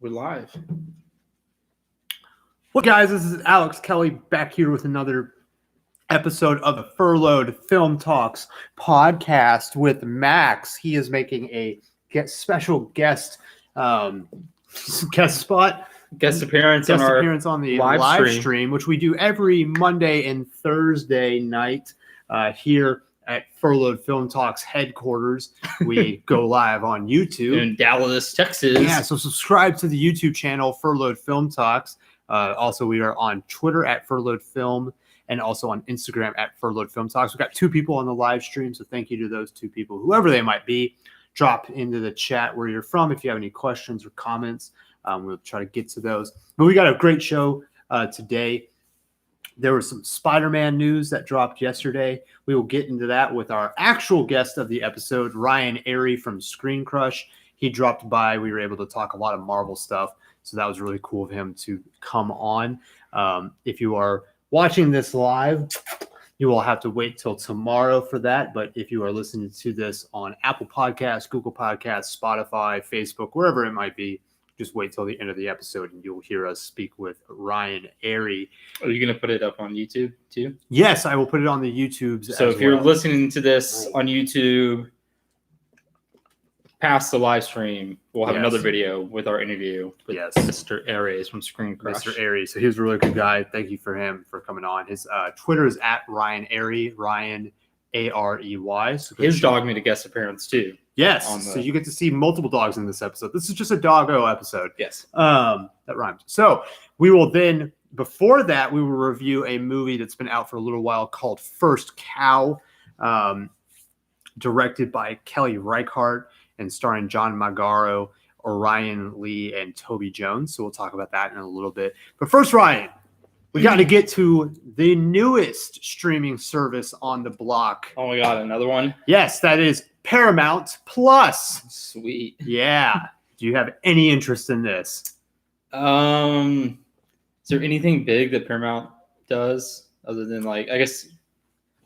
We're live. Well, guys, this is Alex Kelly back here with another episode of the Furloughed Film Talks podcast with Max. He is making a special guest appearance on the live stream, which we do every Monday and Thursday night here at Furloughed Film Talks headquarters. We go live on YouTube in Dallas, Texas. Yeah, so subscribe to the YouTube channel Furloughed Film Talks. Also, we are on Twitter at Furloughed Film and also on Instagram at Furloughed Film Talks. We've got 2 people on the live stream, so thank you to those 2 people, whoever they might be. Drop into the chat where you're from if you have any questions or comments. We'll try to get to those. But we got a great show today. There was some Spider-Man news that dropped yesterday. We will get into that with our actual guest of the episode, Ryan Airy from Screen Crush. He dropped by. We were able to talk a lot of Marvel stuff, so that was really cool of him to come on. If you are watching this live, you will have to wait till tomorrow for that. But if you are listening to this on Apple Podcasts, Google Podcasts, Spotify, Facebook, wherever it might be, just wait till the end of the episode and you'll hear us speak with Ryan Airy. Are you going to put it up on YouTube too? Yes, I will put it on the YouTubes. So if you're listening to this on YouTube, past the live stream, we'll have another video with our interview with Mr. Airy from Screen Crush. Mr. Airy. So he was a really good guy. Thank you for him for coming on. His Twitter is at Ryan Airy, Ryan Arey. So his dog made a guest appearance too. Yes. So you get to see multiple dogs in this episode. This is just a doggo episode. Yes. That rhymes. So we will then, before that, we will review a movie that's been out for a little while called First Cow, directed by Kelly Reichardt and starring John Magaro, Orion Lee, and Toby Jones. So we'll talk about that in a little bit. But first, Ryan, we got to get to the newest streaming service on the block. Oh my God, another one? Yes, that is Paramount Plus. Sweet. Yeah. Do you have any interest in this? Is there anything big that Paramount does other than, like, I guess,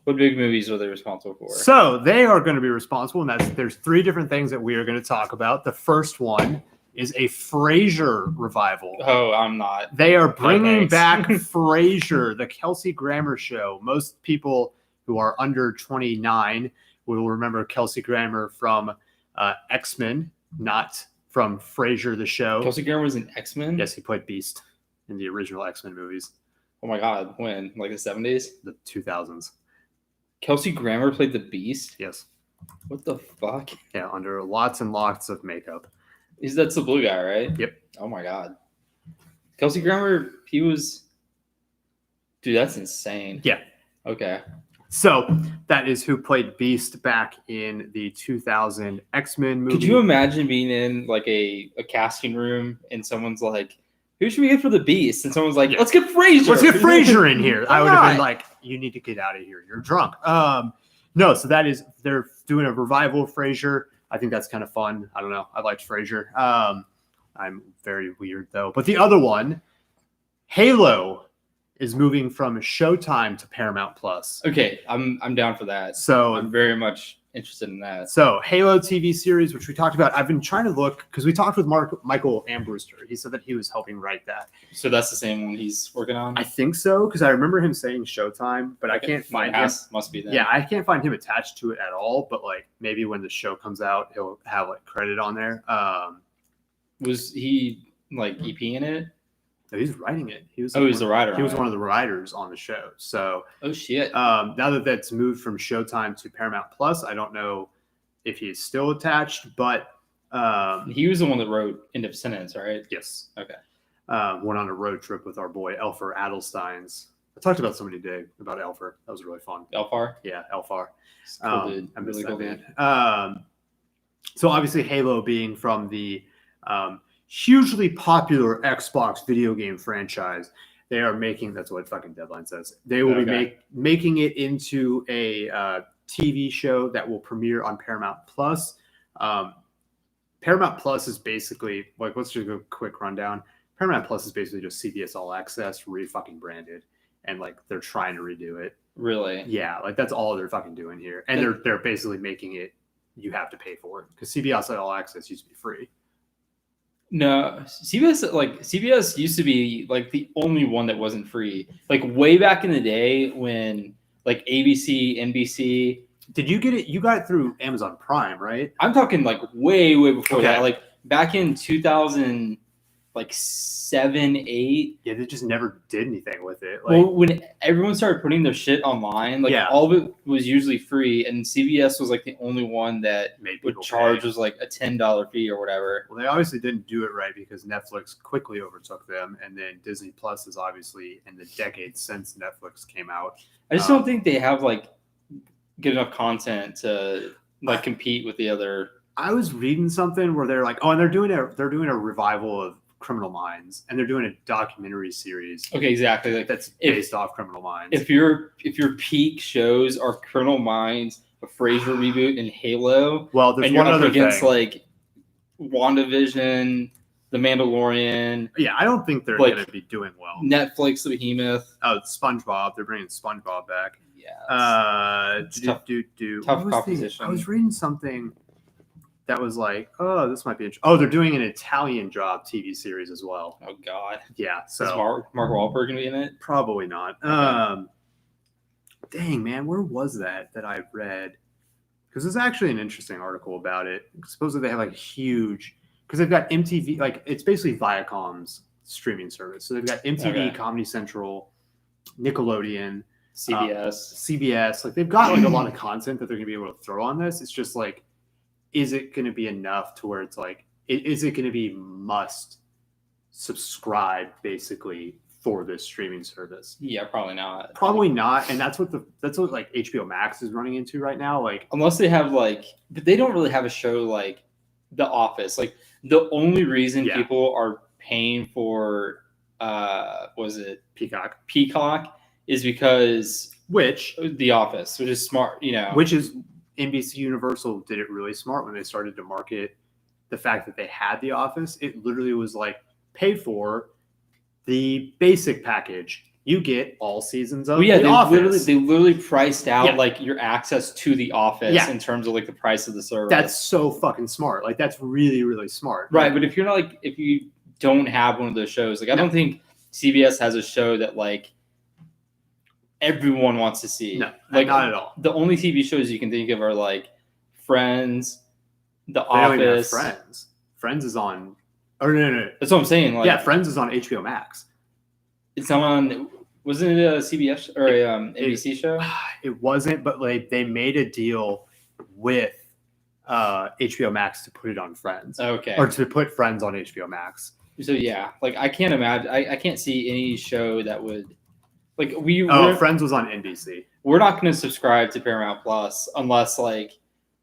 what big movies are they responsible for? So they are going to be responsible, and there's 3 different things that we are going to talk about. The first one is a Frasier revival. Oh, I'm not. They are bringing back Frasier, the Kelsey Grammer show. Most people who are under 29 will remember Kelsey Grammer from X-Men, not from Frasier the show. Kelsey Grammer was in X-Men? Yes, he played Beast in the original X-Men movies. Oh my God, when? Like the 70s? The 2000s. Kelsey Grammer played the Beast? Yes. What the fuck? Yeah, under lots and lots of makeup. That's the blue guy, right? Yep. Oh my God. Kelsey Grammer, he was... Dude, that's insane. Yeah. Okay. So that is who played Beast back in the 2000 X-Men movie. Could you imagine being in like a casting room and someone's like, who should we get for the Beast? And someone's like, let's get Frasier. Let's get Frasier in here. I would have been like, you need to get out of here. You're drunk. No, so that is, they're doing a revival of Frasier. I think that's kind of fun. I don't know. I liked Frasier. I'm very weird though. But the other one, Halo, is moving from Showtime to Paramount Plus. Okay, I'm down for that. So I'm very much interested in that. So Halo TV series, which we talked about, I've been trying to look because we talked with Michael Ambrewster. He said that he was helping write that. So that's the same one he's working on? I think so, because I remember him saying Showtime, but I can't find him. Must be that. Yeah, I can't find him attached to it at all. But like maybe when the show comes out, he'll have like credit on there. Was he like EP in it? No, he's writing it. He was. He's the writer. He was one of the writers on the show. So. Oh shit. Now that that's moved from Showtime to Paramount Plus, I don't know if he's still attached, but he was the one that wrote End of Sentence, right? Yes. Okay. Went on a road trip with our boy Elfar Adelsteins. I talked about somebody today about Elfar. That was really fun. Elfar? Yeah, Elfar. Cool dude. I miss really that cool man. So obviously Halo being from the hugely popular Xbox video game franchise, they are making, that's what fucking Deadline says, they will be making it into a TV show that will premiere on Paramount Plus. Paramount Plus is basically, like, let's just go a quick rundown. Paramount Plus is basically just CBS All Access fucking branded, and like they're trying to redo it. Really? Yeah, like that's all they're fucking doing here, and they're basically making it you have to pay for it because CBS All Access used to be free. No, CBS used to be like the only one that wasn't free. Like way back in the day when like ABC, NBC. Did you get it? You got it through Amazon Prime, right? I'm talking like way before Okay. that. Like back in 2000, like 7, 8. Yeah, they just never did anything with it. Well, when everyone started putting their shit online, like all of it was usually free, and CBS was like the only one that made would people charge pay. was like a $10 fee or whatever. Well, they obviously didn't do it right because Netflix quickly overtook them, and then Disney Plus is obviously in the decades since Netflix came out. I just don't think they have like good enough content to like compete with the other. I was reading something where they're like, oh, and they're doing a revival of Criminal Minds, and they're doing a documentary series. Okay, exactly. Like that's based off Criminal Minds. If your peak shows are Criminal Minds, a Frasier reboot, and Halo, well, there's and you're one up other against thing. like WandaVision, The Mandalorian. Yeah, I don't think they're like, going to be doing well. Netflix, the behemoth. Oh, SpongeBob. They're bringing SpongeBob back. Yeah. Tough competition. I was reading something that was like, oh, this might be interesting. Oh, they're doing an Italian Job TV series as well. Oh, God. Yeah. So is Mark Wahlberg going to be in it? Probably not. Okay. Dang, man. Where was that I read? Because there's actually an interesting article about it. Supposedly they have like huge, because they've got MTV, like it's basically Viacom's streaming service. So they've got MTV, Comedy Central, Nickelodeon, CBS. Like they've got like a lot of content that they're going to be able to throw on this. It's just like, is it going to be enough to where it's like, is it going to be must subscribe basically for this streaming service? Yeah, probably not. Probably not. And that's what like HBO Max is running into right now. Like unless they have like, but they don't really have a show like The Office. Like the only reason people are paying for was it Peacock is because The Office, which is smart, which is NBC Universal did it really smart when they started to market the fact that they had The Office. It literally was like, pay for the basic package. You get all seasons of The Office. They literally priced out like your access to The Office in terms of like the price of the service. That's so fucking smart. Like that's really, really smart. Right. But if you're not like, if you don't have one of those shows, like I don't think CBS has a show that like everyone wants to see. No, like not at all. The only TV shows you can think of are like Friends, The Office. Don't even have Friends. Friends is on. Or no. That's what I'm saying. Like, Friends is on HBO Max. It's on. Wasn't it a CBS or a NBC show? It wasn't, but like they made a deal with HBO Max to put it on Friends. Okay. Or to put Friends on HBO Max. So yeah, like I can't imagine. I can't see any show that would. Like Friends was on NBC. We're not going to subscribe to Paramount Plus unless like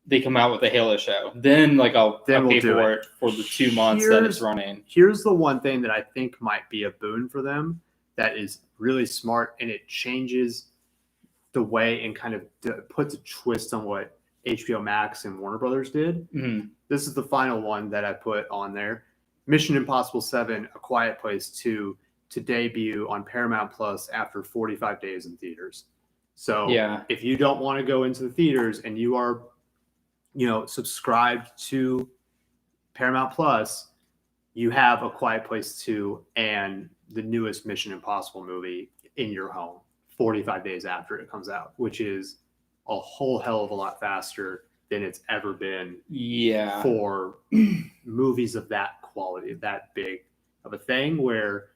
they come out with a Halo show. Then like I'll pay for it for the 2 months that it's running. Here's the one thing that I think might be a boon for them that is really smart, and it changes the way and kind of puts a twist on what HBO Max and Warner Brothers did. Mm-hmm. This is the final one that I put on there. Mission Impossible 7: A Quiet Place 2 to debut on Paramount Plus after 45 days in theaters. So if you don't want to go into the theaters and you are, subscribed to Paramount Plus, you have A Quiet Place 2 and the newest Mission Impossible movie in your home 45 days after it comes out, which is a whole hell of a lot faster than it's ever been for movies of that quality, that big of a thing where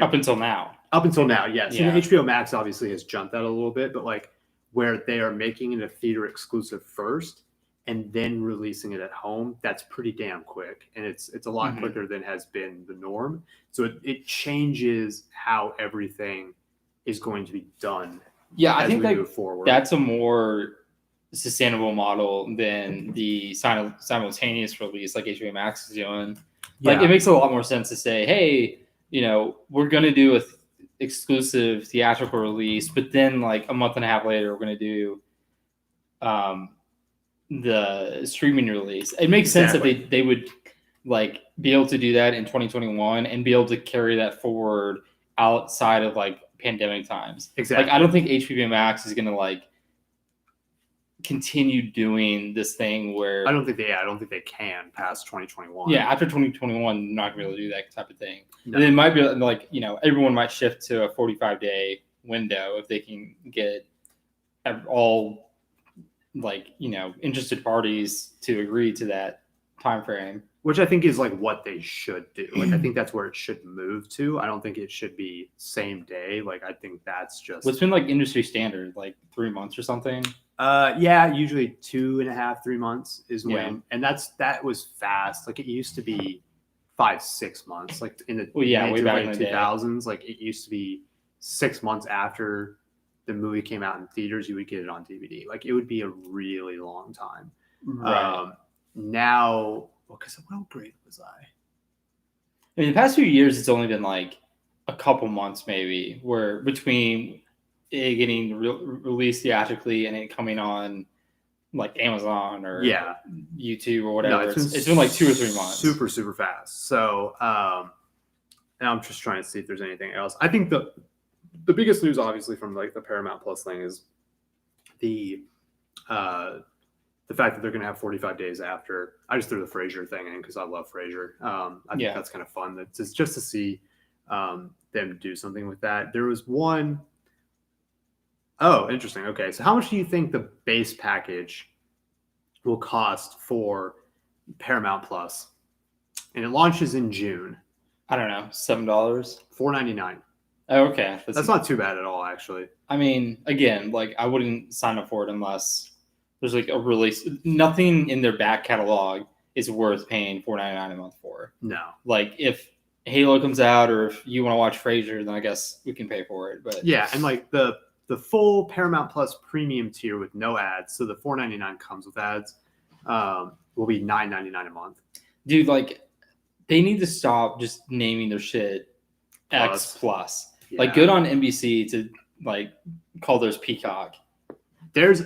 up until now, yes. Yeah. And HBO Max obviously has jumped that a little bit, but like where they are making it a theater exclusive first and then releasing it at home, that's pretty damn quick. And it's a lot quicker than has been the norm. So it changes how everything is going to be done. Yeah, I think that's a more sustainable model than the simultaneous release like HBO Max is doing. Like it makes a lot more sense to say, hey, we're going to do a exclusive theatrical release, but then like a month and a half later, we're going to do the streaming release. It makes sense that they would like be able to do that in 2021 and be able to carry that forward outside of like pandemic times. Exactly. Like I don't think HBO Max is going to like continue doing this thing where I don't think they can past 2021. Yeah, after 2021, not really do that type of thing. No. And it might be like, everyone might shift to a 45-day window if they can get all interested parties to agree to that time frame. Which I think is like what they should do. Like I think that's where it should move to. I don't think it should be same day. Like I think that's just what's been like industry standard, like 3 months or something. Yeah, usually 2.5, 3 months is when, and that was fast. Like it used to be 5-6 months. Like in the way back in the 2000s, like it used to be 6 months after the movie came out in theaters, you would get it on DVD. Like it would be a really long time. Right. Now, because how great was I? In the past few years, it's only been like a couple months, maybe, where between it getting released theatrically and it coming on like Amazon or YouTube or whatever. No, it's been like 2 or 3 months. Super, super fast. So, and I'm just trying to see if there's anything else. I think the biggest news, obviously, from like the Paramount Plus thing is the fact that they're going to have 45 days after. I just threw the Frasier thing in because I love Frasier. I think that's kind of fun. That's just to see them do something with that. There was one. Oh, interesting. Okay, so how much do you think the base package will cost for Paramount Plus? And it launches in June. I don't know, $7, $4.99. Oh, okay, that's not too bad at all, actually. I mean, again, like I wouldn't sign up for it unless there's like a release. Nothing in their back catalog is worth paying $4.99 a month for. No, like if Halo comes out or if you want to watch Frasier, then I guess we can pay for it. But yeah, and like the full Paramount Plus premium tier with no ads, so the $4.99 comes with ads, will be $9.99 a month. Dude, like they need to stop just naming their shit X Plus. Yeah. Like good on NBC to like call theirs Peacock. Because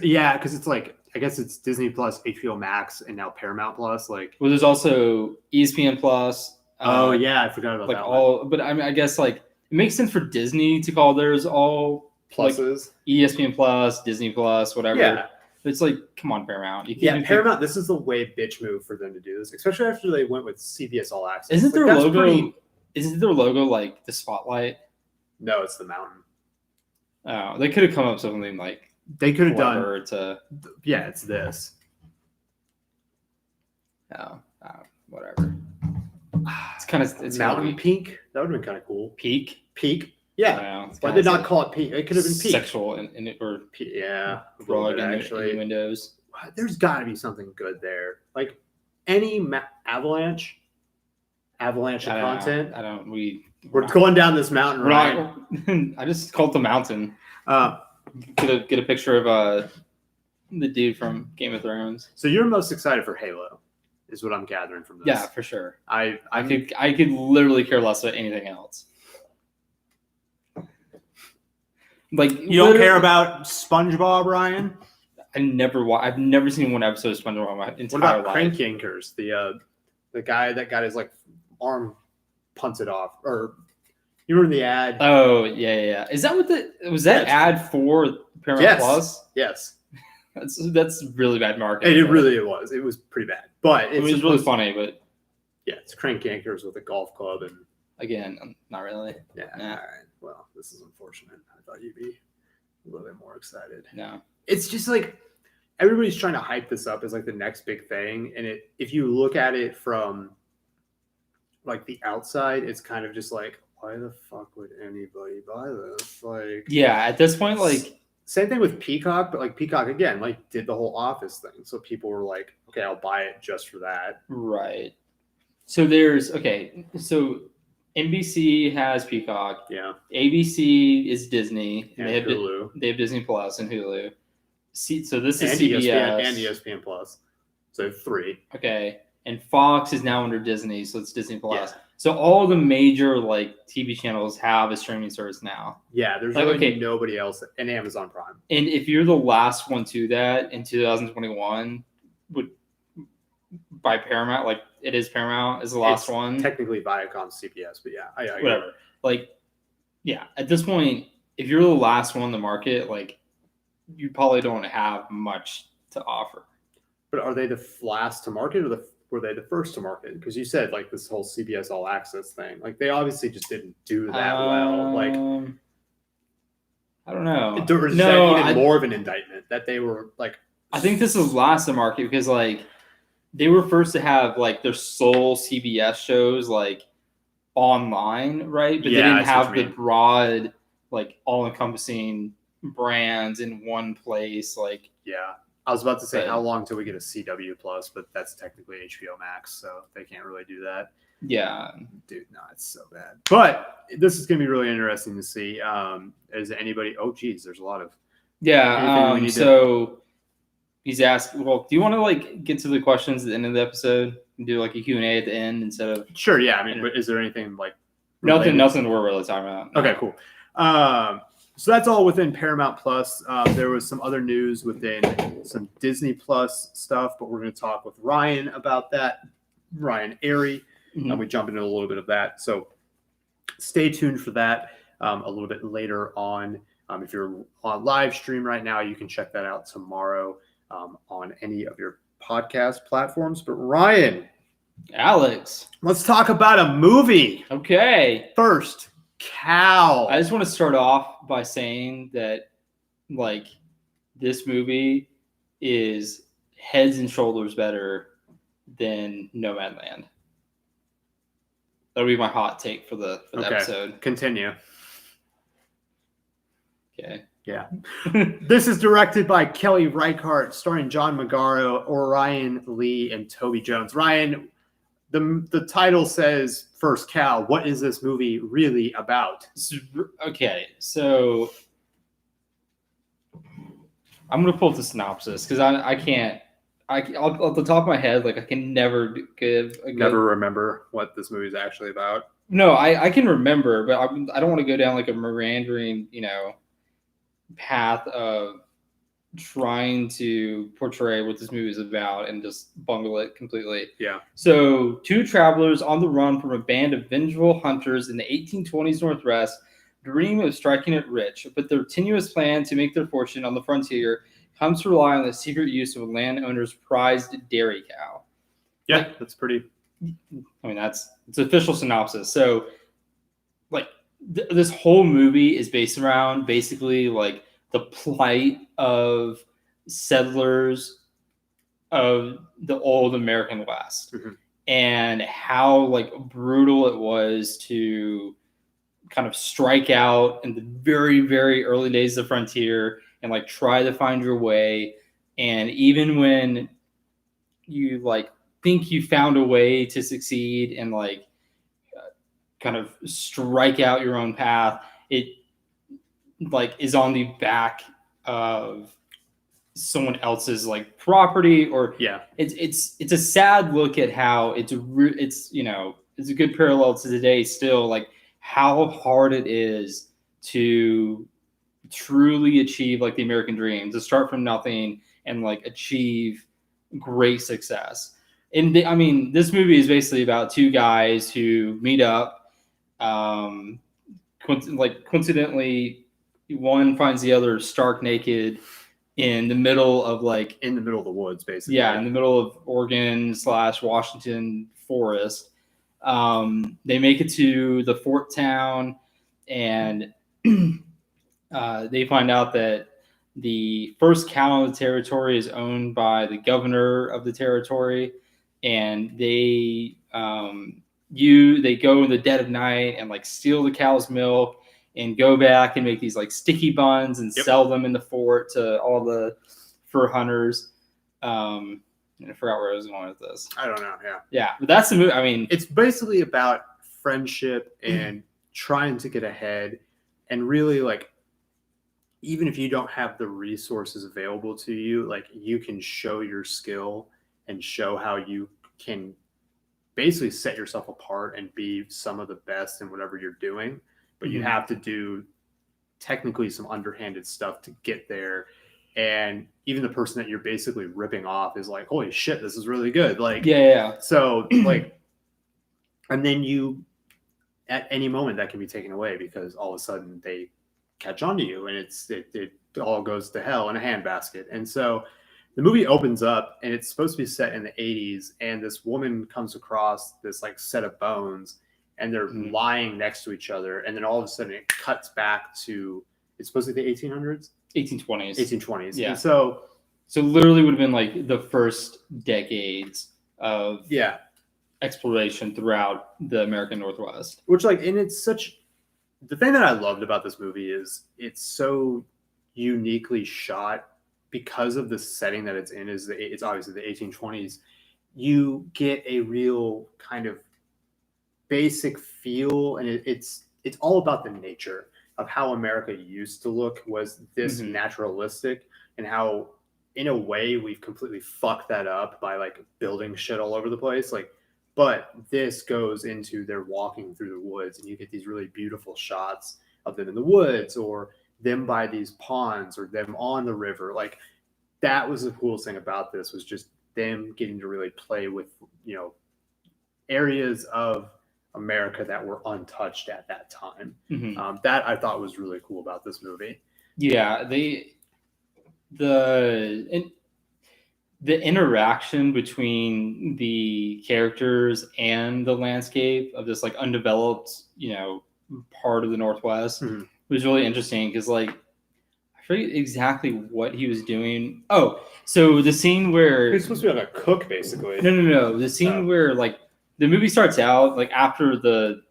it's like I guess it's Disney Plus, HBO Max, and now Paramount Plus. Like, well, there's also ESPN Plus. I forgot about like that. All, but I mean, I guess like it makes sense for Disney to call theirs all pluses, like ESPN Plus, Disney Plus, whatever. Yeah, it's like, come on, Paramount. Paramount. This is the way bitch move for them to do this, especially after they went with CBS All Access. Isn't their logo? Isn't their logo like the spotlight? No, it's the mountain. Oh, they could have come up with something like. They could have done. It's this. Oh, whatever. It's kind of mountain peak. That would have been kind of cool. Peak. Yeah. Why did not call it peak? It could have been peak. Sexual and it or rug actually in windows. There's got to be something good there. Like any avalanche content. We're going down this mountain, right? I just called the mountain. Get a picture of the dude from Game of Thrones. So you're most excited for Halo, is what I'm gathering from this. Yeah, for sure. I could literally care less about anything else. Like you don't care about SpongeBob, Ryan? I've never seen one episode of SpongeBob in my entire life. What about Crank Yankers? The guy that got his like arm punted off, or you remember the ad? Oh yeah. Is that was that ad for Paramount Plus? Yes. That's really bad marketing. It really was. It was pretty bad, but it was really funny. But yeah, it's Crank Yankers with a golf club, and again, not really. Yeah. All right. Well, this is unfortunate. I thought you'd be a little bit more excited. No, it's just like everybody's trying to hype this up as like the next big thing, and if you look at it from like the outside, it's kind of just like, why the fuck would anybody buy this? Like, yeah, at this point, like same thing with Peacock, but like Peacock again, like did the whole Office thing, so people were like, okay, I'll buy it just for that. Right. So so NBC has Peacock. Yeah. ABC is Disney. And they have Hulu. They have Disney Plus and Hulu. So this is CBS and ESPN Plus. So 3. Okay. And Fox is now under Disney, so it's Disney Plus. Yeah. So all the major like TV channels have a streaming service now. Yeah, there's really nobody else, and Amazon Prime. And if you're the last one to that in 2021, would by Paramount, like it is Paramount is the last one. Technically Viacom, CBS, but yeah, whatever. Like, yeah, at this point, if you're the last one in the market, like you probably don't have much to offer. But are they the last to market, or were they the first to market? Because you said like this whole CBS All Access thing, like they obviously just didn't do that well. Like, I don't know. Or is that even more of an indictment that they were like? I think this is last to market because like they were first to have like their sole CBS shows like online, right? But they didn't have the broad, like all-encompassing brands in one place. Like, yeah. I was about to say, how long till we get a CW Plus, but that's technically HBO Max, so they can't really do that. Yeah. Dude, no, it's so bad. But this is going to be really interesting to see. Is anybody... Oh, geez, there's a lot of... Yeah, so he's asked, well, do you want to, like, get to the questions at the end of the episode and do, like, a Q&A at the end instead of... Sure, yeah. I mean, but is there anything, like... Nothing we're really talking about. No. Okay, cool. So that's all within Paramount Plus. There was some other news within some Disney Plus stuff, but we're going to talk with Ryan about that. Ryan Airy. And we jump into a little bit of that. So stay tuned for that a little bit later on. If you're on live stream right now, you can check that out tomorrow on any of your podcast platforms. But Ryan. Alex. Let's talk about a movie. Okay. First. Cow. I just want to start off by saying that, like, this movie is heads and shoulders better than Nomadland. That'll be my hot take for the episode. Continue. Okay. Yeah. This is directed by Kelly Reichardt, starring John Magaro, Orion Lee, and Toby Jones. Ryan, the title says First Cow. What is this movie really about? Okay, so I'm going to pull up the synopsis because I can't. I'll, at the top of my head, like I can never give a never remember what this movie is actually about. No, I can remember, but I don't want to go down like a meandering, path of trying to portray what this movie is about and just bungle it completely. Yeah. So, two travelers on the run from a band of vengeful hunters in the 1820s Northwest dream of striking it rich, but their tenuous plan to make their fortune on the frontier comes to rely on the secret use of a landowner's prized dairy cow. Yeah, that's pretty... I mean, it's official synopsis. So, like, this whole movie is based around basically, like, the plight of settlers of the old American West and how, like, brutal it was to kind of strike out in the very, very early days of the frontier and, like, try to find your way. And even when you, like, think you found a way to succeed and, like, kind of strike out your own path, it, like, is on the back of someone else's, like, property. Or it's a sad look at how it's a good parallel to today still, like how hard it is to truly achieve, like, the American dream, to start from nothing and, like, achieve great success. And this movie is basically about two guys who meet up. Coincidentally, one finds the other stark naked in the middle of the woods, basically. Yeah, in the middle of Oregon/Washington forest. They make it to the fort town, and they find out that the first cow in the territory is owned by the governor of the territory, and they go in the dead of night and, like, steal the cow's milk and go back and make these, like, sticky buns and sell them in the fort to all the fur hunters. I forgot where I was going with this. I don't know. Yeah, but that's the movie. I mean, it's basically about friendship and trying to get ahead, and really, like, even if you don't have the resources available to you, like, you can show your skill and show how you can basically set yourself apart and be some of the best in whatever you're doing. But you have to do technically some underhanded stuff to get there. And even the person that you're basically ripping off is like, holy shit, this is really good. Like, yeah. So, like, and then at any moment that can be taken away because all of a sudden they catch on to you and it all goes to hell in a handbasket. And so the movie opens up and it's supposed to be set in the 80s, and this woman comes across this like set of bones, and they're lying next to each other, and then all of a sudden it cuts back to, it's supposed to be the 1800s, 1820s. Yeah. And so literally would have been like the first decades of exploration throughout the American Northwest. Which like, and it's such, the thing that I loved about this movie is it's so uniquely shot because of the setting that it's in. It's obviously the 1820s. You get a real kind of basic feel, and it's all about the nature of how America used to look, was this naturalistic, and how in a way we've completely fucked that up by like building shit all over the place. Like, but this goes into they're walking through the woods, and you get these really beautiful shots of them in the woods, or them by these ponds, or them on the river. Like, that was the coolest thing about this, was just them getting to really play with, you know, areas of America that were untouched at that time. That I thought was really cool about this movie. Yeah, the interaction between the characters and the landscape of this like undeveloped, you know, part of the Northwest was really interesting, because like I forget exactly what he was doing. Oh, so the scene where he's supposed to be like a cook, basically. No. The scene where like the movie starts out like after the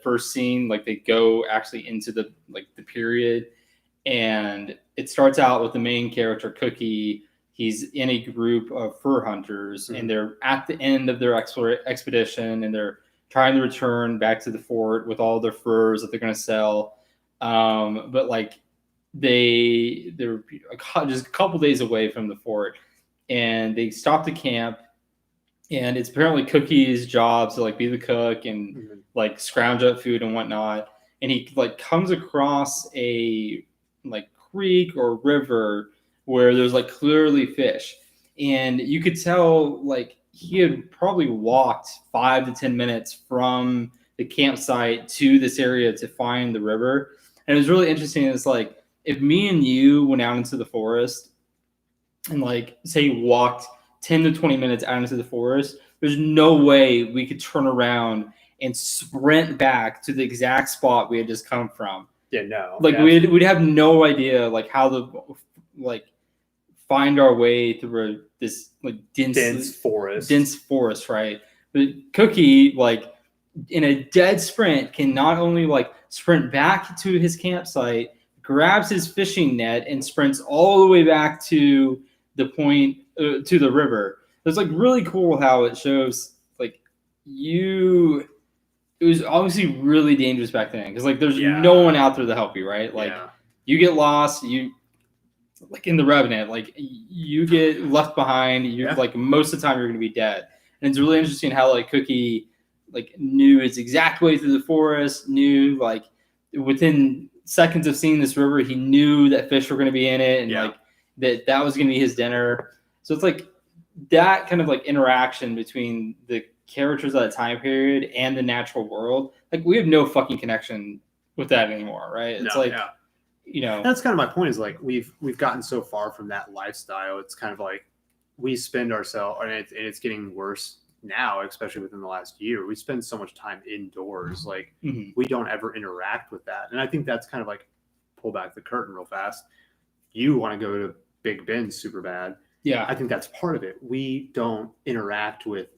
first scene, like they go actually into the like the period, and it starts out with the main character Cookie. He's in a group of fur hunters, and they're at the end of their expedition, and they're trying to return back to the fort with all their furs that they're going to sell. But like they're just a couple days away from the fort, and they stop to camp, and it's apparently Cookie's job to like be the cook and like scrounge up food and whatnot. And he like comes across a like creek or river where there's like clearly fish, and you could tell like he had probably walked 5 to 10 minutes from the campsite to this area to find the river. And it was really interesting. It's like, if me and you went out into the forest and like say walked 10 to 20 minutes out into the forest, there's no way we could turn around and sprint back to the exact spot we had just come from. Yeah, no. Like we'd have no idea like how to like find our way through this like dense forest, right? But Cookie, like in a dead sprint, can not only like sprint back to his campsite, grabs his fishing net, and sprints all the way back to the point to the river. It's like really cool how it shows like it was obviously really dangerous back then, because like there's no one out there to help you, right? Like you get lost, you like in the Revenant, like you get left behind, you're like most of the time you're gonna be dead. And it's really interesting how like Cookie like knew his exact way through the forest, knew like within seconds of seeing this river, he knew that fish were going to be in it, and like that was going to be his dinner. So it's like that kind of like interaction between the characters of that time period and the natural world. Like we have no fucking connection with that anymore, right? It's you know, that's kind of my point, is like we've gotten so far from that lifestyle. It's kind of like we spend ourselves, and it's getting worse now, especially within the last year. We spend so much time indoors, like we don't ever interact with that. And I think that's kind of like, pull back the curtain real fast, you want to go to Big Ben super bad. I think that's part of it. We don't interact with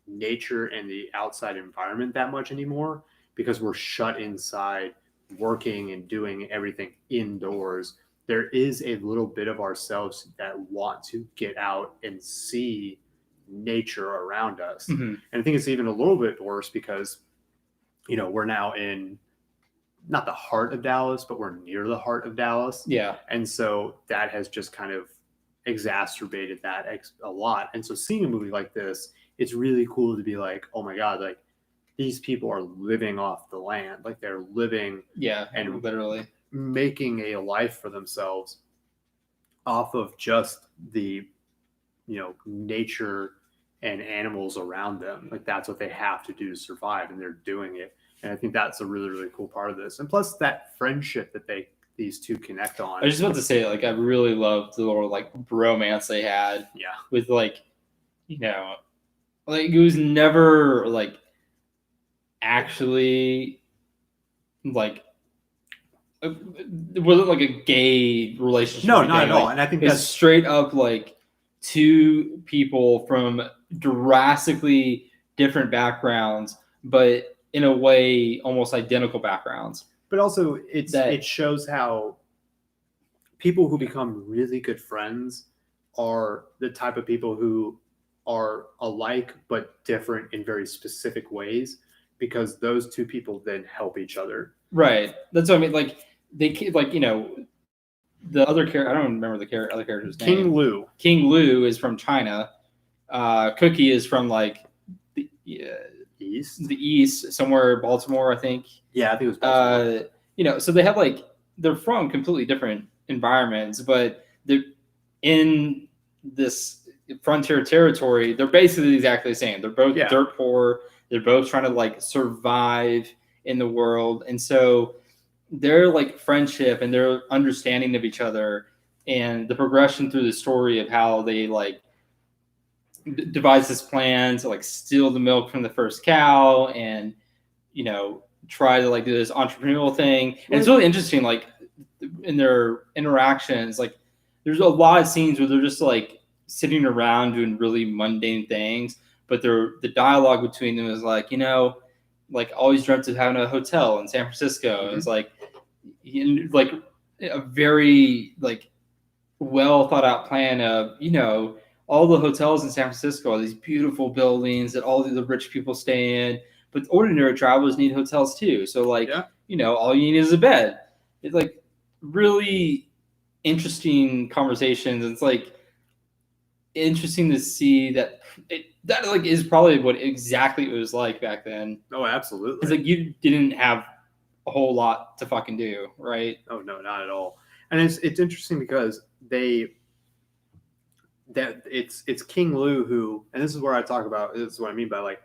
nature and the outside environment that much anymore, because we're shut inside working and doing everything indoors. There is a little bit of ourselves that want to get out and see nature around us. And I think it's even a little bit worse because, you know, we're now in not the heart of Dallas, but we're near the heart of Dallas. And so that has just kind of exacerbated that a lot. And so seeing a movie like this, it's really cool to be like, oh my God, like these people are living off the land. Like they're living and literally making a life for themselves off of just the, you know, nature and animals around them. Like that's what they have to do to survive, and they're doing it. And I think that's a really, really cool part of this. And plus that friendship that these two connect on. I was just about to say, like, I really loved the little like bromance they had. Yeah. With like, you know, like it was never like actually like it wasn't like a gay relationship. No, not at all. And I think that's straight up like two people from drastically different backgrounds, but in a way almost identical backgrounds. But also it shows how people who become really good friends are the type of people who are alike but different in very specific ways, because those two people then help each other. Right. That's what I mean. Like they like, you know, the other character, I don't remember the other character's name. King Lu. King Lu is from China. Cookie is from like the east, somewhere Baltimore, I think. Yeah, I think it was Baltimore. You know, so they have like they're from completely different environments, but they're in this frontier territory. They're basically exactly the same. They're both dirt poor. They're both trying to like survive in the world, and so their like friendship and their understanding of each other and the progression through the story of how they like devise this plan to like steal the milk from the first cow and, you know, try to like do this entrepreneurial thing. And it's really interesting, like in their interactions, like there's a lot of scenes where they're just like sitting around doing really mundane things, but the dialogue between them is like, you know, like always dreamt of having a hotel in San Francisco. Mm-hmm. It's like a very like well thought out plan of, you know, all the hotels in San Francisco are these beautiful buildings that all the rich people stay in, but ordinary travelers need hotels too. So like, you know, all you need is a bed. It's like really interesting conversations. It's like interesting to see that that like is probably what exactly it was like back then. Oh, absolutely. It's like you didn't have a whole lot to fucking do, right? Oh no, not at all. And it's interesting because it's King Lu who, and this is where I talk about, this is what I mean by like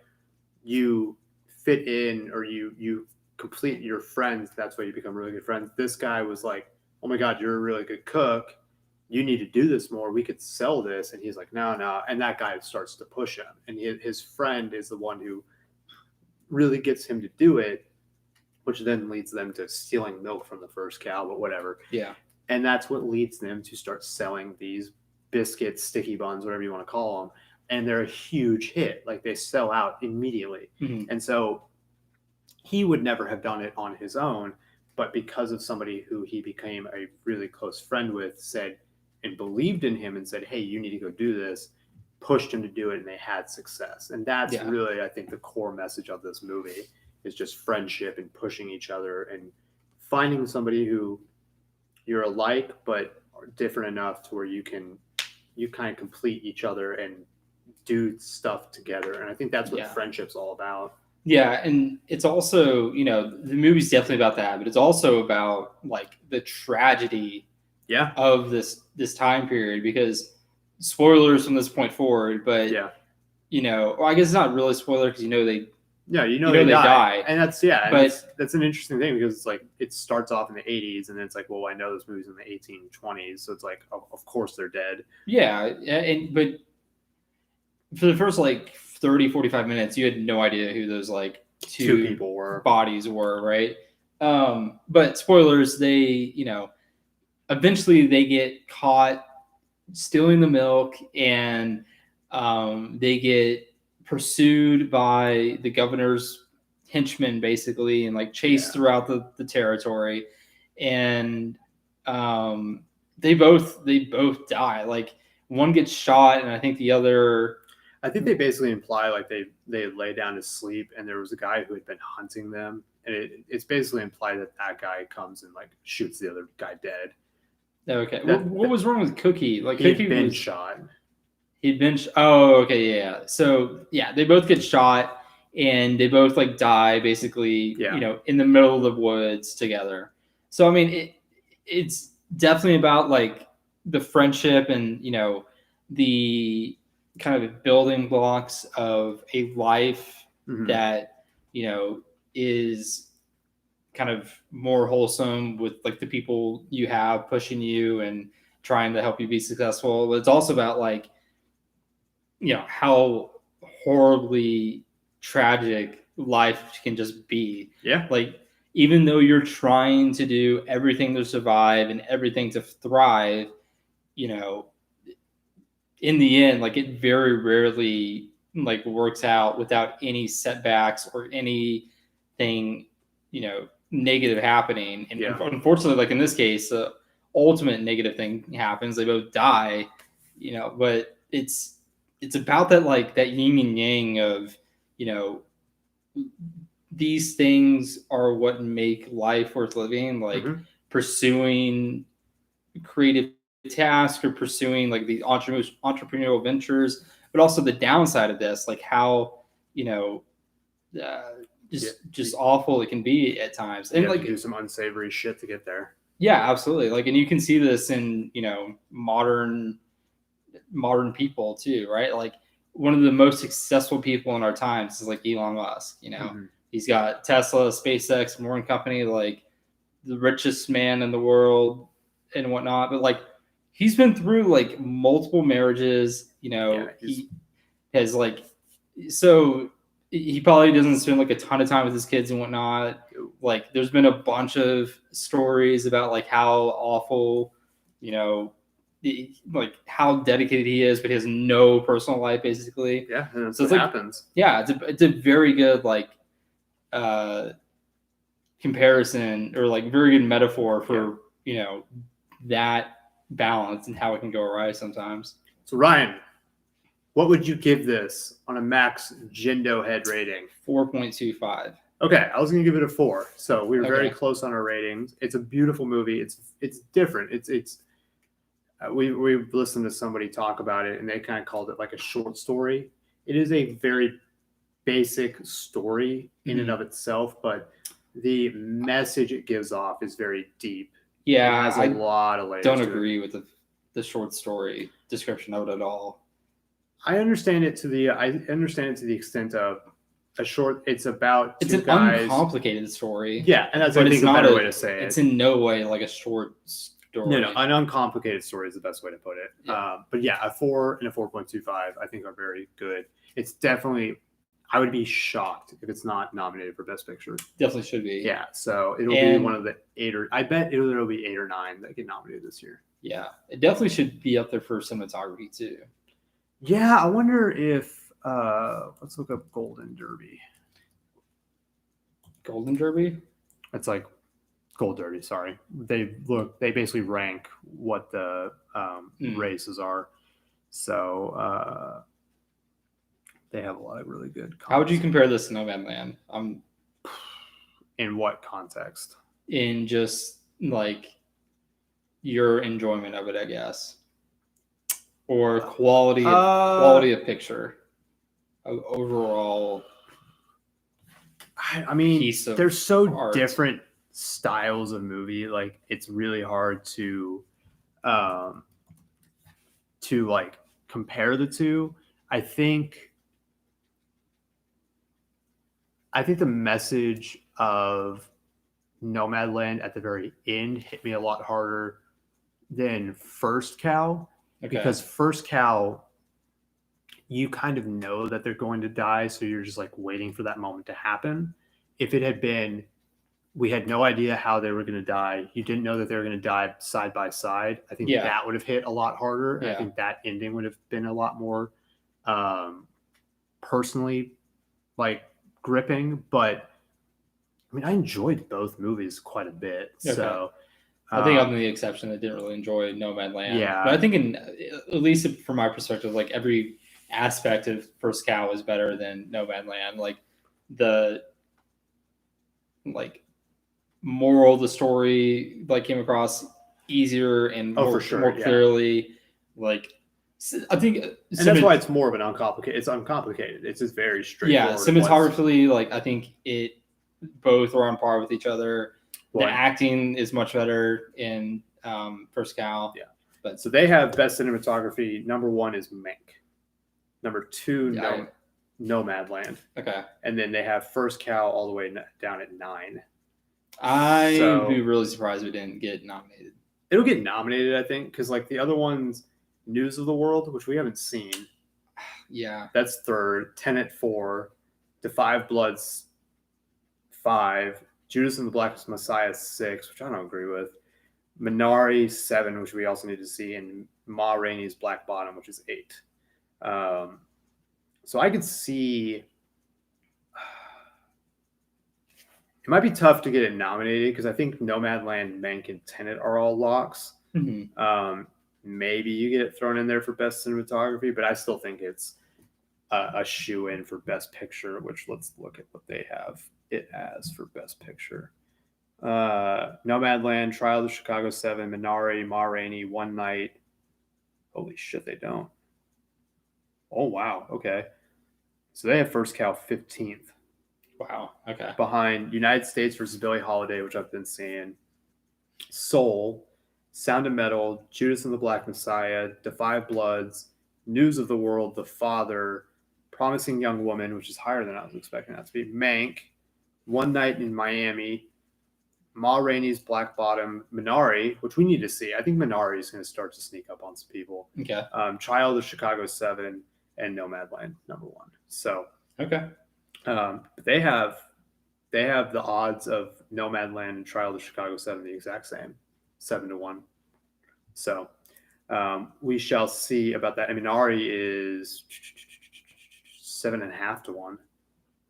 you fit in or you complete your friends. That's why you become really good friends. This guy was like, oh my God, you're a really good cook. You need to do this more. We could sell this. And he's like, no. And that guy starts to push him. And his friend is the one who really gets him to do it, which then leads them to stealing milk from the first cow, but whatever. Yeah. And that's what leads them to start selling these biscuits, sticky buns, whatever you want to call them. And they're a huge hit. Like they sell out immediately. Mm-hmm. And so he would never have done it on his own, but because of somebody who he became a really close friend with said and believed in him and said, hey, you need to go do this, pushed him to do it, and they had success. And that's really, I think, the core message of this movie is just friendship and pushing each other and finding somebody who you're alike but are different enough to where you kind of complete each other and do stuff together. And I think that's what friendship's all about. Yeah, and it's also, you know, the movie's definitely about that, but it's also about like the tragedy of this time period, because spoilers from this point forward, but you know, well, I guess it's not really spoiler because you know they they die. And that's an interesting thing because it's like it starts off in the 80s and then it's like, well, I know this movie's in the 1820s, so it's like of course they're dead. But for the first like 30-45 minutes you had no idea who those like two people were, bodies were, right? But spoilers, they, you know, eventually they get caught stealing the milk and they get pursued by the governor's henchmen basically and like chased throughout the territory, and they both die. Like one gets shot and I think they basically imply like they lay down to sleep and there was a guy who had been hunting them, and it's basically implied that guy comes and like shoots the other guy dead. Okay. What was wrong with Cookie? Like Cookie been shot. He'd been So they both get shot and they both like die basically, you know, in the middle of the woods together. So I mean it's definitely about like the friendship and, you know, the kind of building blocks of a life that, you know, is kind of more wholesome with like the people you have pushing you and trying to help you be successful. But it's also about like, how horribly tragic life can just be. Yeah. Like, even though you're trying to do everything to survive and everything to thrive, in the end, like it very rarely like works out without any setbacks or anything, negative happening. And unfortunately, like in this case, the ultimate negative thing happens. They both die, but it's about that, like that yin and yang of, these things are what make life worth living. Like pursuing creative task or pursuing like the entrepreneurial ventures, but also the downside of this, like how just awful it can be at times, and like do some unsavory shit to get there. Yeah, absolutely. Like, and you can see this in modern people too, right? Like one of the most successful people in our times is like Elon Musk. He's got Tesla, SpaceX, Morgan Company, like the richest man in the world and whatnot. But like he's been through like multiple marriages, he has like, so he probably doesn't spend like a ton of time with his kids and whatnot. Like there's been a bunch of stories about like how awful, like how dedicated he is, but he has no personal life basically. Yeah. So it's like, happens. Yeah. It's a very good, like, comparison or like very good metaphor for, that balance and how it can go awry sometimes. So Ryan, what would you give this on a max Jindo head rating? 4.25. Okay, I was going to give it a 4. So we were very close on our ratings. It's a beautiful movie. It's different. We've listened to somebody talk about it, and they kind of called it like a short story. It is a very basic story in and of itself, but the message it gives off is very deep. Yeah, it has a lot of layers. Don't agree with the short story description of it at all. I understand it to the extent of a short. It's about it's an uncomplicated story. Yeah, and that's I think a better way to say it. It's in no way like a short story. No, an uncomplicated story is the best way to put it. Yeah. But yeah, a 4 and a 4.25 I think are very good. It's definitely. I would be shocked if it's not nominated for Best Picture. Definitely should be. Yeah, so it'll be one of the 8 or I bet it'll be 8 or 9 that get nominated this year. Yeah, it definitely should be up there for cinematography too. Yeah, I wonder if let's look up Golden Derby. Golden Derby? It's like Gold Derby. Sorry, they basically rank what the races are. So. They have a lot of really good content. How would you compare this to Nomadland? In what context? In just like your enjoyment of it, I guess, or quality of picture, overall. I mean, they're so different styles of movie. Like it's really hard to like compare the two. I think the message of Nomadland at the very end hit me a lot harder than First Cow, because First Cow, you kind of know that they're going to die, so you're just like waiting for that moment to happen. If it had been, we had no idea how they were going to die, you didn't know that they were going to die side by side, I think that would have hit a lot harder. And I think that ending would have been a lot more personally like gripping. But I mean, I enjoyed both movies quite a bit. So I think I'm the exception that didn't really enjoy Nomadland. Yeah, but I think at least from my perspective, like every aspect of First Cow is better than Nomadland. Like the moral of the story like came across easier and more clearly. Like I think, and that's why it's more of an uncomplicated. It's uncomplicated. It's just very straightforward. Yeah, cinematographically, like I think it both are on par with each other. The acting is much better in First Cow. Yeah, but so they have best cinematography. Number 1 is Mank. Number 2, Nomadland. Okay, and then they have First Cow all the way down at 9. I'd be really surprised if it didn't get nominated. It'll get nominated, I think, because like the other ones, News of the World, which we haven't seen. Yeah. That's third. Tenet 4. The Five Bloods 5. Judas and the Black Messiah 6, which I don't agree with. Minari 7, which we also need to see, and Ma Rainey's Black Bottom, which is 8. So I could see it might be tough to get it nominated because I think Nomadland, Mank, and Tenet are all locks. Mm-hmm. Maybe you get it thrown in there for best cinematography, but I still think it's a shoe-in for best picture, which let's look at what they have it as for best picture. Nomadland, Trial of the Chicago 7, Minari, Ma Rainey, One Night. Holy shit, they don't. Oh, wow. Okay. So they have First Cow 15th. Wow. Okay. Behind United States versus Billie Holiday, which I've been seeing. Soul, Sound of Metal, Judas and the Black Messiah, The Five Bloods, News of the World, The Father, Promising Young Woman, which is higher than I was expecting that to be, Mank, One Night in Miami, Ma Rainey's Black Bottom, Minari, which we need to see. I think Minari is going to start to sneak up on some people. Okay. Child of Chicago 7, and Nomadland, number 1. So okay. They have the odds of Nomadland and Trial of Chicago 7 the exact same, 7-1. So we shall see about that. I mean, Minari is 7.5 to 1,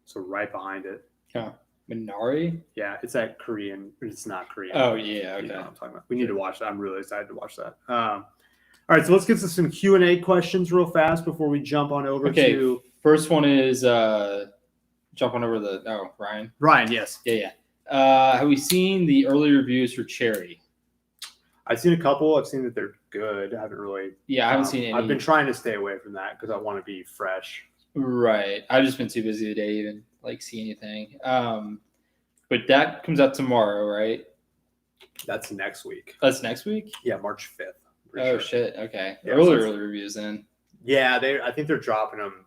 so right behind it. Yeah, Minari. Yeah, it's that Korean. It's not Korean. Oh yeah, okay. You know what I'm talking about. We need to watch that. I'm really excited to watch that. All right, so let's get to some Q&A questions real fast before we jump on over to. First one is jumping over Ryan. Ryan, yes. Yeah. Have we seen the early reviews for Cherry? I've seen a couple. I've seen that they're good. I haven't really. Yeah, I haven't seen any. I've been trying to stay away from that because I want to be fresh. Right. I've just been too busy today to even see anything. But that comes out tomorrow, right? That's next week. That's next week? Yeah, March 5th. Oh, shit. Okay. Yeah, early reviews then. Yeah, I think they're dropping them.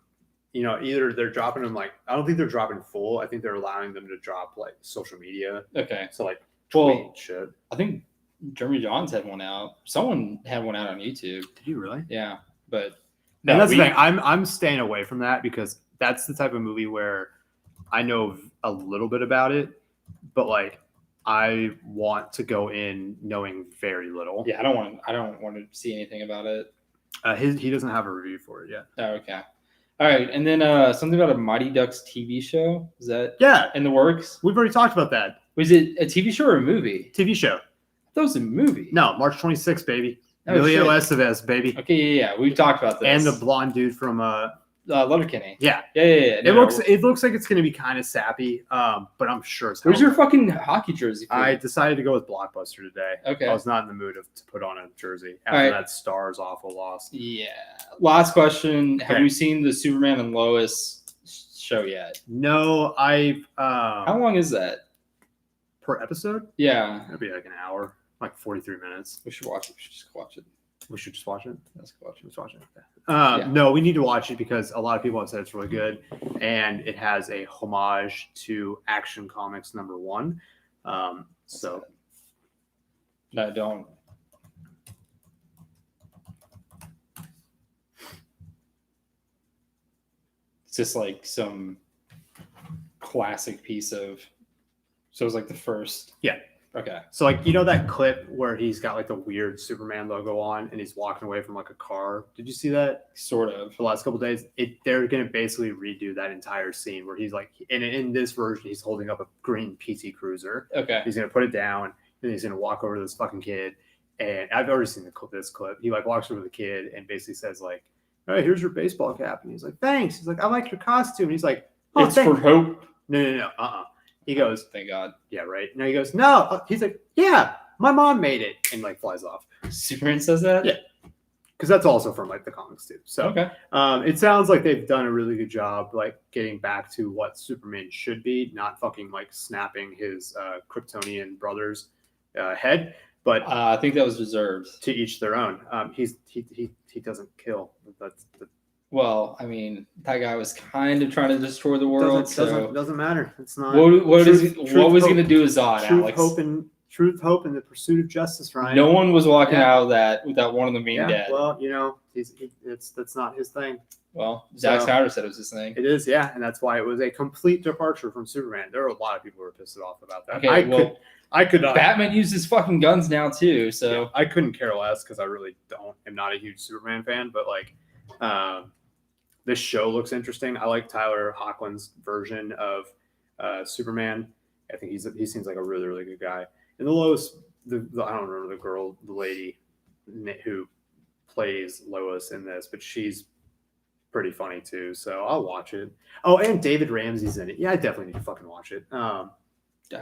Either they're dropping them I don't think they're dropping full. I think they're allowing them to drop social media. Okay. So tweet shit. I think Jeremy Johns had one out. Someone had one out on YouTube. Did you really? Yeah, but and that's the thing. I'm staying away from that because that's the type of movie where I know a little bit about it, but I want to go in knowing very little. Yeah, I don't want to see anything about it. He doesn't have a review for it yet. Oh, okay. All right, and then something about a Mighty Ducks TV show. Is that in the works? We've already talked about that. Was it a TV show or a movie? TV show. That was a movie. No, March 26th, baby. Oh, Emilio Estevez, baby. Okay, yeah. We've talked about this. And the blonde dude from Letterkenny. Yeah. It looks like it's going to be kind of sappy, but I'm sure it's Where's your fucking hockey jersey? I decided to go with Blockbuster today. Okay. I was not in the mood to put on a jersey after that Stars awful loss. Yeah. Last question. Have you seen the Superman and Lois show yet? No, I've How long is that? Per episode? Yeah. It'll be an hour, 43 minutes. We should watch it. We should just watch it. We should just watch it. Let's go watch it. Let's watch it. Okay. No, we need to watch it because a lot of people have said it's really good, and it has a homage to Action Comics #1. So, no, don't. It's just some classic piece of. So it was the first. Yeah. Okay. So that clip where he's got the weird Superman logo on and he's walking away from a car. Did you see that? Sort of. The last couple of days, they're gonna basically redo that entire scene where he's in this version he's holding up a green PT Cruiser. Okay. He's gonna put it down and he's gonna walk over to this fucking kid. And I've already seen this clip. He walks over to the kid and basically says "All right, here's your baseball cap." And he's like, "Thanks." He's like, "I like your costume." And he's like, "Oh, it's for hope." No. He goes, "Thank God." Yeah, right. No, he goes, "No." He's like, "Yeah, my mom made it," and flies off. Superman says that? Yeah, because that's also from the comics too. So okay. It sounds like they've done a really good job getting back to what Superman should be, not fucking snapping his Kryptonian brother's head. But I think that was deserved. To each their own. He doesn't kill. Well, I mean, that guy was kind of trying to destroy the world. Doesn't matter. It's not. What was he going to do with Zod, Alex? Truth, hope, and the pursuit of justice, Ryan. No one was walking out of that without one of them being dead. Well, that's not his thing. Well, Zack Snyder said it was his thing. It is, yeah, and that's why it was a complete departure from Superman. There were a lot of people who were pissed off about that. Okay, I could not. Batman uses fucking guns now too, so yeah, I couldn't care less because I really am not a huge Superman fan. But like, this show looks interesting. I like Tyler Hoechlin's version of Superman. I think he seems like a really, really good guy. And the Lois, I don't remember the lady who plays Lois in this, but she's pretty funny too. So I'll watch it. Oh, and David Ramsey's in it. Yeah, I definitely need to fucking watch it. I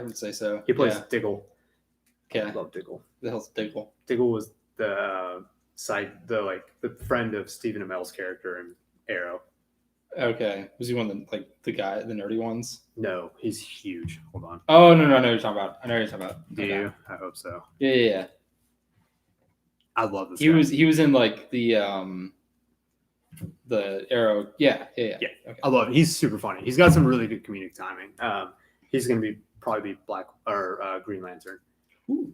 would say so. He plays Diggle. Okay. I love Diggle. The hell's Diggle? Diggle was the friend of Stephen Amell's character in Arrow. Okay. Was he one of the nerdy ones? No, he's huge. Hold on. Oh no, I know what you're talking about. Do you? I hope so. Yeah. I love this. He was in the Arrow. Yeah. Okay. I love it. He's super funny. He's got some really good comedic timing. He's gonna probably be Black or Green Lantern. Ooh,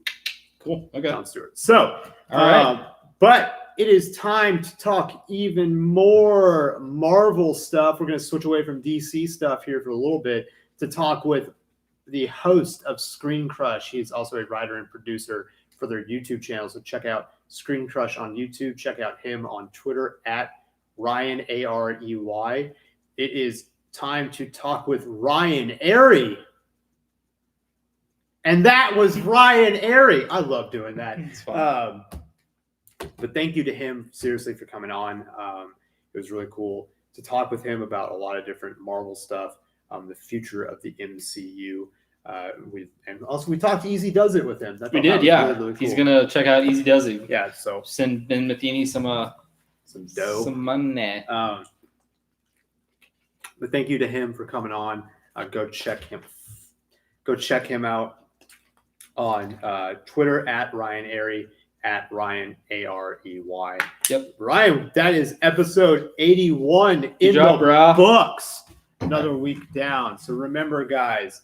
cool. Okay. Jon Stewart. So, all right. But it is time to talk even more Marvel stuff. We're going to switch away from DC stuff here for a little bit to talk with the host of Screen Crush. He's also a writer and producer for their YouTube channel. So check out Screen Crush on YouTube. Check out him on Twitter at Ryan Arey. It is time to talk with Ryan Arey. And that was Ryan Arey. I love doing that. It's fun. But thank you to him, seriously, for coming on. It was really cool to talk with him about a lot of different Marvel stuff, the future of the MCU. We talked Easy Does It with him. We did, yeah. Really, really cool. He's gonna check out Easy Does It. Yeah, so send Ben Matheny some dough, some money. But thank you to him for coming on. Go check him out on Twitter at Ryan Arey. At Ryan Arey. Yep. Ryan, that is episode 81 Good job, bro. Books. Another week down. So remember, guys,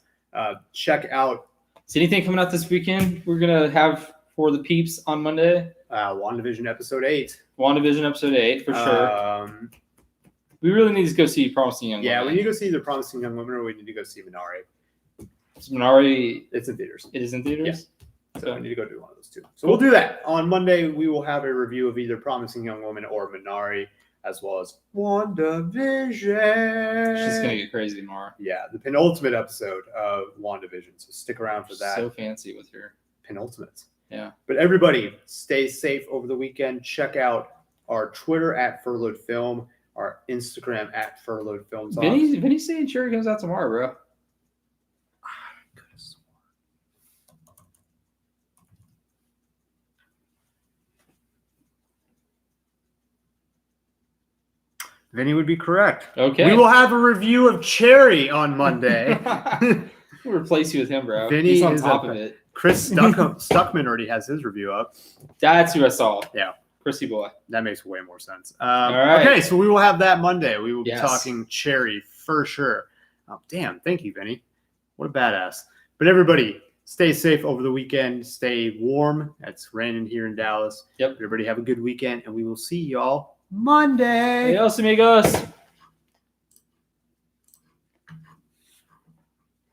check out. Is anything coming out this weekend we're going to have for the peeps on Monday? WandaVision episode 8. WandaVision episode 8, for sure. We really need to go see Promising Young Woman. Yeah, we need to go see The Promising Young Woman, or we need to go see Minari. Minari. It's in theaters. It is in theaters? Yeah. So I need to go do one of those two. So we'll do that. On Monday, we will have a review of either Promising Young Woman or Minari, as well as WandaVision. She's going to get crazy tomorrow. Yeah, the penultimate episode of WandaVision. So stick around for that. So fancy with her penultimate. Yeah. But everybody, stay safe over the weekend. Check out our Twitter at Furloughed Film, our Instagram at Furloughed Film. Vinny's saying Cherry comes out tomorrow, bro. Vinny would be correct. Okay. We will have a review of Cherry on Monday. We'll replace you with him, bro. Vinny He's on top of it. Chris Stuckman already has his review up. That's who I saw. Yeah. Chrissy boy. That makes way more sense. All right. Okay, so we will have that Monday. We will be talking Cherry for sure. Oh, damn. Thank you, Vinny. What a badass. But everybody, stay safe over the weekend. Stay warm. It's raining here in Dallas. Yep. Everybody have a good weekend, and we will see y'all Monday. Adios, amigos.